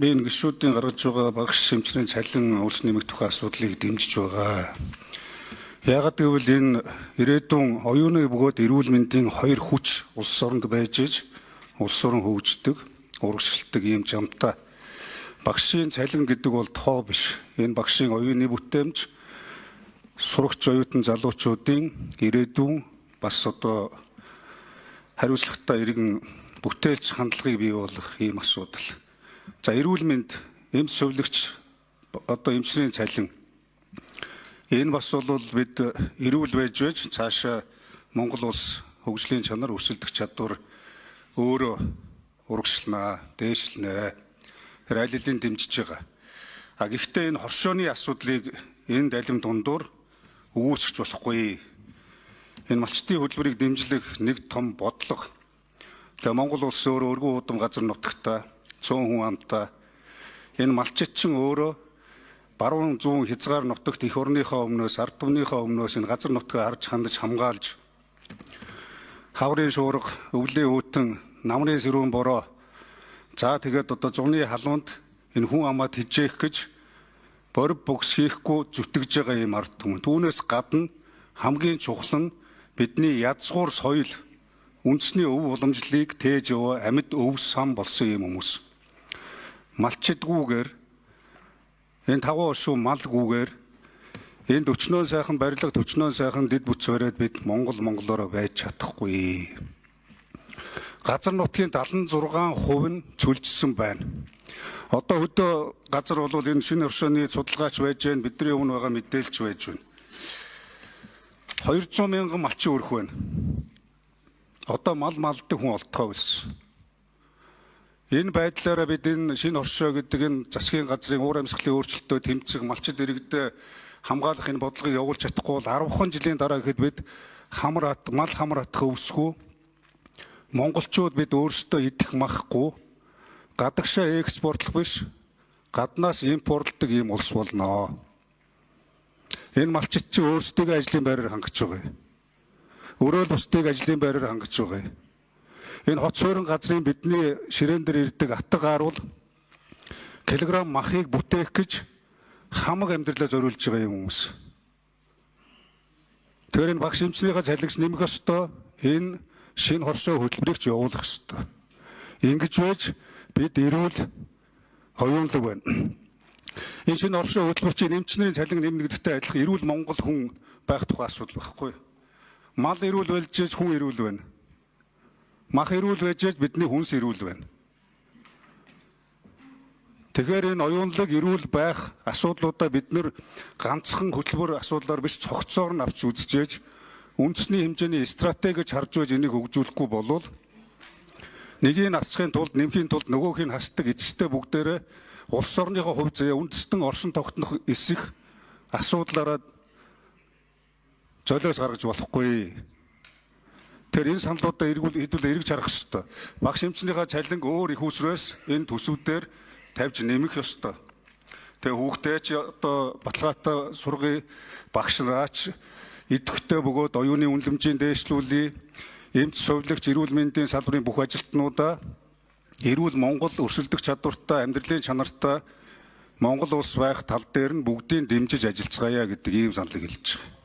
Би энэ гишүүдийн гаргаж байгаа багш шимчнээ цалин улс нэмэх тухай асуудлыг дэмжиж байгаа. Яагаад гэвэл энэ ирээдүйн оюуны бөгөөд эрүүл мэндийн хоёр хүч улс оронд байж иж улс орон хөгждөг, урагшилдаг ийм жамтай. Багшийн цалин гэдэг бол тоо биш. Энэ багшийн оюуны бүтээмж сурагч оюутан залуучуудын ирээдүйн бас одоо хариуцлагатай иргэн бүтээлч хандлагыг бий болгох ийм асуудал. За эрүүл мэнд, эмч зөвлөгч, одоо эмчнэрийн цалин. Энэ бас бол бид эрүүл байж цаашаа Монгол улс хөгжлийн чанар өрсөлдөх чадвар өөрөө урагшлнаа, дээшлэнэ. Аль хэдийн дэмжиж байгаа. Гэхдээ энэ хоршооны асуудлыг энэ далим дундуур үүсгэж болохгүй. Энэ малчтын хөдөлмөрийг дэмжлэх нэг том бодлого. Тэгээ Монгол улс өөрөө өргөн удам газар нутагтаа 100 хүн амтай. Энэ малчит чинь өөрөө баруун зүүн хязгаар нутагт эх орныхоо өмнөөс, ард түмнийхөө өмнөөс энэ газар нутгаа харж хандаж хамгаалж хаврын шуурга, өвлийн өтөн, намрын сэрүүн бороо. За тэгээд одоо зуны халуунд энэ хүн амаад хижээх гэж борив богс хийхгүй зүтгэж байгаа юм ард түмэн. Түүнээс гадна хамгийн чухал нь бидний язгуур соёл, үндэсний өв уламжлалыг тээж яваа амьд өв сан болсон юм хүмүүс. Малчидгүйгээр энэ тагуу оршуу малгүйгээр энэ төчнөө сайхан барилга, төчнөө сайхан дэд бүц бариад бид монголоор байж чадахгүй. Газар нутгийн 76% нь цөлжсөн байна. Одоо хөдөө газар бол энэ шинэ оршооны судалгаач байж байна, бидний өмнө байгаа мэдээлж байж байна. 200 мянган малчин өрөх байна. Одоо малддаг хүн олдгоо болсон. Энэ байдлаараа бид энэ шинэ оршоо гэдэг энэ засгийн газрын уур амьсгалын өөрчлөлтөө тэмцэх малчид иргэдэд хамгаалах энэ бодлогыг явуулж чадахгүй бол 10 жилийн дараа гэхэд бид мал хамар атах өвсгүй, монголчууд бид өөрсдөө идэх махгүй, гадагшаа экспортлох биш, гаднаас импортлдог ийм улс болно. Энэ малчид чинь өөрсдөө ажлын байраар хангаж байгаа. Өөрөө л бусдыг ажлын байраар хангаж байгаа. Энэ хот суурин газрын бидний ширээн дээр ирдэг атга гарвал килограмм махыг бүтээх гэж хамаг амьдралаа зориулж байгаа юм хүмүүс. Тэгэхээр энэ багш эмчнийхээ цалинч нэмэх ёстой. Энэ шинэ хоршоо хөтөлбөрийг явуулах ёстой. Ингэж байж бид эрүүл оюунлаг байна. Энэ шинэ хоршоо хөтөлбөр чинь эмчнэрийн цалин нэмнэ гэдэгтэй адилхан эрүүл Монгол хүн байх тухай асуудал байхгүй. Мал эрүүл болж хүн эрүүл байна. Мах эрүүл байж бидний хүнс эрүүл байна. Тэгэхээр энэ оюунлаг эрүүл байх асуудлуудаа бид нэр ганцхан хөтөлбөр асуудлаар биш цогцоор нь авч үзэж үндэсний хэмжээний стратеги гэж харж байж энийг хөгжүүлэхгүй болвол нэгийг асахын тулд нэмхийн тулд нөгөөхийг хасдаг эцэстээ бүгдээрээ улс орныхоо хувь заяа үндэстэн оршин тогтнох эсэх асуудлаараа золиос гаргаж болохгүй. Тэгэхээр энэ саналуудаа хэдүүл эргэж харах ёстой. Багш эмчнийхээ цалин өөр их усрээс энэ төсвүүдээр тавьж нэмэх ёстой. Тэгээ хүүхдээч одоо баталгаатай сургая, багш нараач идэвхтэй бөгөөд оюуны үнэлэмжийн дээшлүүлээ, эмч совилогч эрүүл мэндийн салбарын бүх ажилтнуудаа эрүүл Монгол өрсөлдөх чадвартай, амьдралын чанартай Монгол улс байх тал дээр нь бүгдийг дэмжиж ажиллацгаая гэдэг ийм саналыг хэлж байгаа.